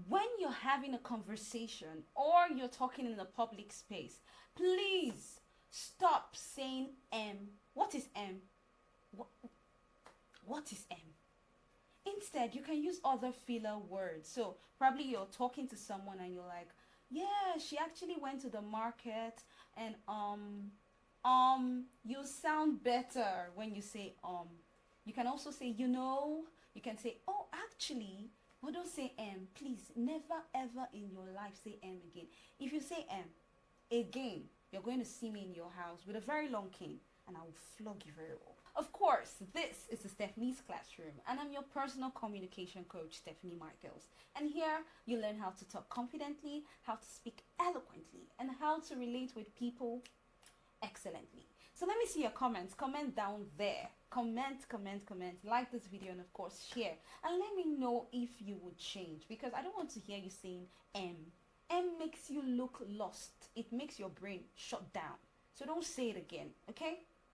when you're having a conversation or you're talking in a public space, please stop saying What is What, what is M? Instead, you can use other filler words. So probably you're talking to someone and you're like, yeah, she actually went to the market and you sound better when you say You can also say, you can say, oh, actually, but don't say please. Never ever in your life say again. If you say again, you're going to see me in your house with a very long cane and I will flog you very well. Of course, this is the Stephanie's Classroom, and I'm your personal communication coach, Stephanie Michaels. And here you learn how to talk confidently, how to speak eloquently, and how to relate with people excellently. So let me see your comments. Comment down there. Comment. Like this video and of course share. And let me know if you would change, because I don't want to hear you saying M. M makes you look lost. It makes your brain shut down. So don't say it again, okay?